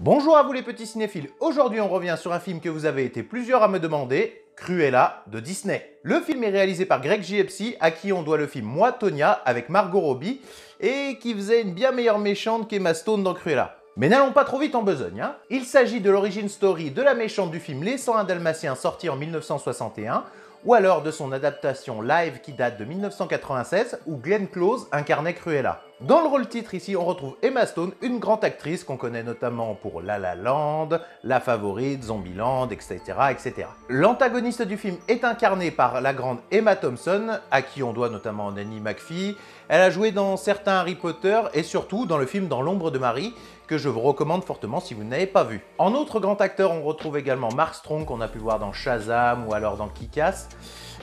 Bonjour à vous les petits cinéphiles, aujourd'hui on revient sur un film que vous avez été plusieurs à me demander, Cruella de Disney. Le film est réalisé par Greg Gipsy, à qui on doit le film Moi, Tonya, avec Margot Robbie, et qui faisait une bien meilleure méchante qu'Emma Stone dans Cruella. Mais n'allons pas trop vite en besogne, hein. Il s'agit de l'origin story de la méchante du film Les 101 Dalmatiens sorti en 1961, ou alors de son adaptation live qui date de 1996, où Glenn Close incarnait Cruella. Dans le rôle titre ici, on retrouve Emma Stone, une grande actrice qu'on connaît notamment pour La La Land, La Favorite, Zombieland, etc. etc. L'antagoniste du film est incarné par la grande Emma Thompson, à qui on doit notamment Nanny McPhee. Elle a joué dans certains Harry Potter et surtout dans le film Dans l'ombre de Marie, que je vous recommande fortement si vous n'avez pas vu. En autre grand acteur, on retrouve également Mark Strong, qu'on a pu voir dans Shazam ou alors dans Kick-Ass.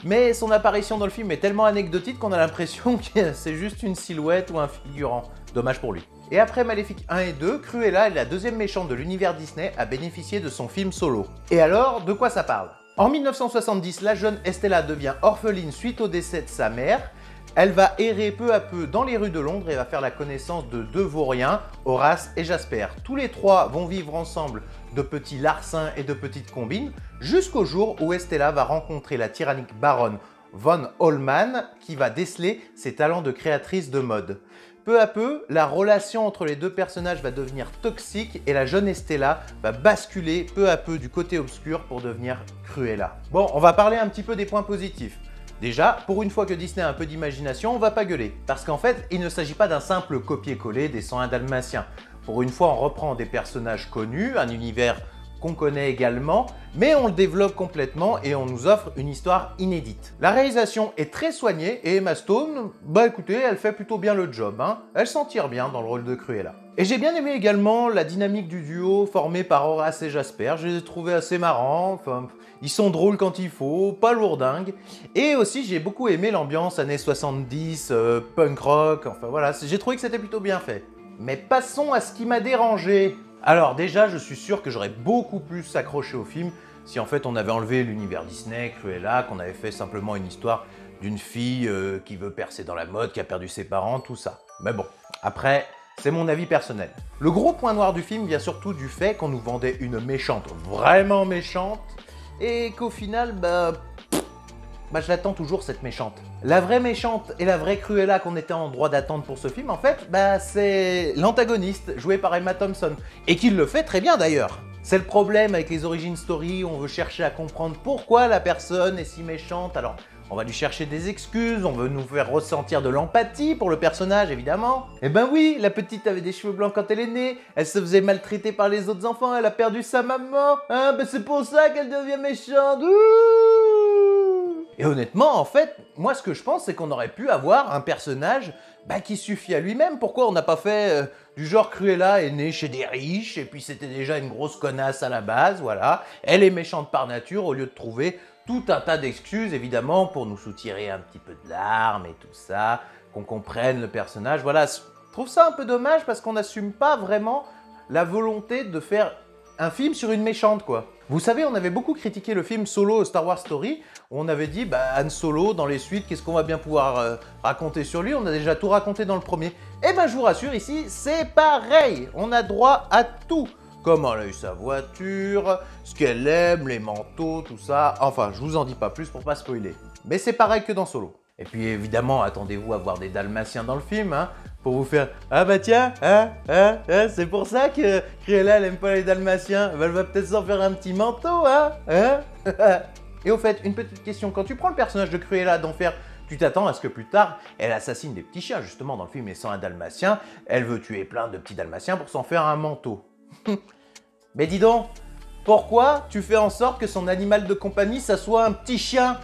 Mais son apparition dans le film est tellement anecdotique qu'on a l'impression que c'est juste une silhouette ou un figurant. Dommage pour lui. Et après Maléfique 1 et 2, Cruella est la deuxième méchante de l'univers Disney à bénéficier de son film solo. Et alors, de quoi ça parle? En 1970, la jeune Estella devient orpheline suite au décès de sa mère. Elle va errer peu à peu dans les rues de Londres et va faire la connaissance de deux vauriens, Horace et Jasper. Tous les trois vont vivre ensemble de petits larcins et de petites combines, jusqu'au jour où Estella va rencontrer la tyrannique baronne von Holman, qui va déceler ses talents de créatrice de mode. Peu à peu, la relation entre les deux personnages va devenir toxique et la jeune Estella va basculer peu à peu du côté obscur pour devenir Cruella. Bon, on va parler un petit peu des points positifs. Déjà, pour une fois que Disney a un peu d'imagination, on va pas gueuler. Parce qu'en fait, il ne s'agit pas d'un simple copier-coller des 101 Dalmatiens. Pour une fois, on reprend des personnages connus, un univers qu'on connaît également, mais on le développe complètement et on nous offre une histoire inédite. La réalisation est très soignée et Emma Stone, bah écoutez, elle fait plutôt bien le job, hein. Elle s'en tire bien dans le rôle de Cruella. Et j'ai bien aimé également la dynamique du duo formé par Horace et Jasper, je les ai trouvés assez marrants, enfin, ils sont drôles quand il faut, pas lourdingues. Et aussi j'ai beaucoup aimé l'ambiance années 70, punk rock, enfin voilà, j'ai trouvé que c'était plutôt bien fait. Mais passons à ce qui m'a dérangé. Alors déjà, je suis sûr que j'aurais beaucoup plus accroché au film si en fait on avait enlevé l'univers Disney, Cruella, qu'on avait fait simplement une histoire d'une fille qui veut percer dans la mode, qui a perdu ses parents, tout ça. Mais bon, après, c'est mon avis personnel. Le gros point noir du film vient surtout du fait qu'on nous vendait une méchante vraiment méchante et qu'au final, je l'attends toujours cette méchante. La vraie méchante et la vraie Cruella qu'on était en droit d'attendre pour ce film, en fait, c'est l'antagoniste, joué par Emma Thompson. Et qu'il le fait très bien d'ailleurs. C'est le problème avec les origin story, on veut chercher à comprendre pourquoi la personne est si méchante. Alors, on va lui chercher des excuses, on veut nous faire ressentir de l'empathie pour le personnage, évidemment. Eh ben oui, la petite avait des cheveux blancs quand elle est née, elle se faisait maltraiter par les autres enfants, elle a perdu sa maman. Hein, c'est pour ça qu'elle devient méchante. Ouh. Et honnêtement, en fait, moi ce que je pense, c'est qu'on aurait pu avoir un personnage qui suffit à lui-même. Pourquoi on n'a pas fait du genre Cruella est née chez des riches et puis c'était déjà une grosse connasse à la base, voilà. Elle est méchante par nature au lieu de trouver tout un tas d'excuses, évidemment, pour nous soutirer un petit peu de larmes et tout ça, qu'on comprenne le personnage. Voilà, je trouve ça un peu dommage parce qu'on n'assume pas vraiment la volonté de faire un film sur une méchante, quoi. Vous savez, on avait beaucoup critiqué le film Solo Star Wars Story, où on avait dit, Han Solo, dans les suites, qu'est-ce qu'on va bien pouvoir raconter sur lui? On a déjà tout raconté dans le premier. Eh ben, je vous rassure, ici, c'est pareil. On a droit à tout. Comment elle a eu sa voiture, ce qu'elle aime, les manteaux, tout ça. Enfin, je vous en dis pas plus pour pas spoiler. Mais c'est pareil que dans Solo. Et puis évidemment, attendez-vous à voir des Dalmatiens dans le film, hein, pour vous faire « Ah bah tiens, c'est pour ça que Cruella, elle aime pas les Dalmatiens. Elle va peut-être s'en faire un petit manteau, hein. Et au fait, une petite question. Quand tu prends le personnage de Cruella d'enfer, tu t'attends à ce que plus tard, elle assassine des petits chiens. Justement, dans le film Les 101 Dalmatiens, elle veut tuer plein de petits Dalmatiens pour s'en faire un manteau. Mais dis donc, pourquoi tu fais en sorte que son animal de compagnie, ça soit un petit chien?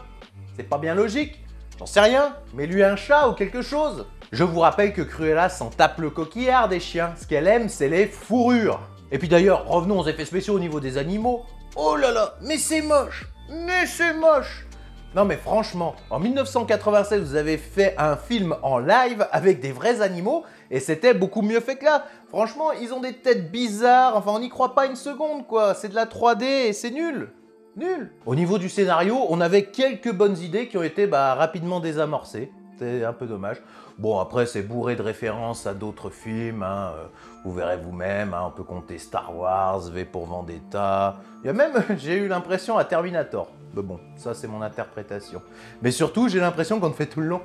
C'est pas bien logique. J'en sais rien, mets-lui un chat ou quelque chose. Je vous rappelle que Cruella s'en tape le coquillard des chiens. Ce qu'elle aime, c'est les fourrures. Et puis d'ailleurs, revenons aux effets spéciaux au niveau des animaux. Oh là là, mais c'est moche. Mais c'est moche. Non mais franchement, en 1996, vous avez fait un film en live avec des vrais animaux et c'était beaucoup mieux fait que là. Franchement, ils ont des têtes bizarres, enfin on n'y croit pas une seconde quoi. C'est de la 3D et c'est nul. Nul. Au niveau du scénario, on avait quelques bonnes idées qui ont été rapidement désamorcées. C'est un peu dommage. Bon, après, c'est bourré de références à d'autres films, hein, vous verrez vous-même, hein, on peut compter Star Wars, V pour Vendetta, il y a même, j'ai eu l'impression, à Terminator. Mais bon, ça c'est mon interprétation. Mais surtout, j'ai l'impression qu'on te fait tout le long,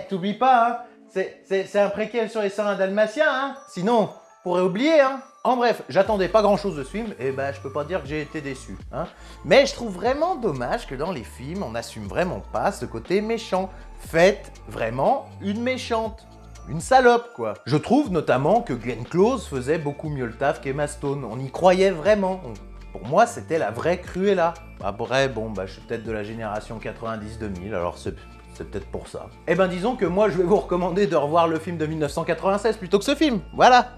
t'oublies pas, hein, c'est un préquel sur les 101 Dalmatiens, hein, sinon, on pourrait oublier, hein. En bref, j'attendais pas grand chose de ce film, et ben je peux pas dire que j'ai été déçu, hein. Mais je trouve vraiment dommage que dans les films, on n'assume vraiment pas ce côté méchant. Faites vraiment une méchante. Une salope, quoi. Je trouve notamment que Glenn Close faisait beaucoup mieux le taf qu'Emma Stone. On y croyait vraiment. Pour moi, c'était la vraie Cruella. Après, bon, bah, je suis peut-être de la génération 90-2000, alors c'est peut-être pour ça. Eh ben, disons que moi, je vais vous recommander de revoir le film de 1996 plutôt que ce film. Voilà.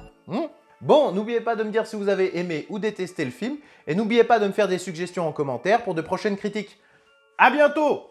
Bon, n'oubliez pas de me dire si vous avez aimé ou détesté le film, et n'oubliez pas de me faire des suggestions en commentaire pour de prochaines critiques. À bientôt!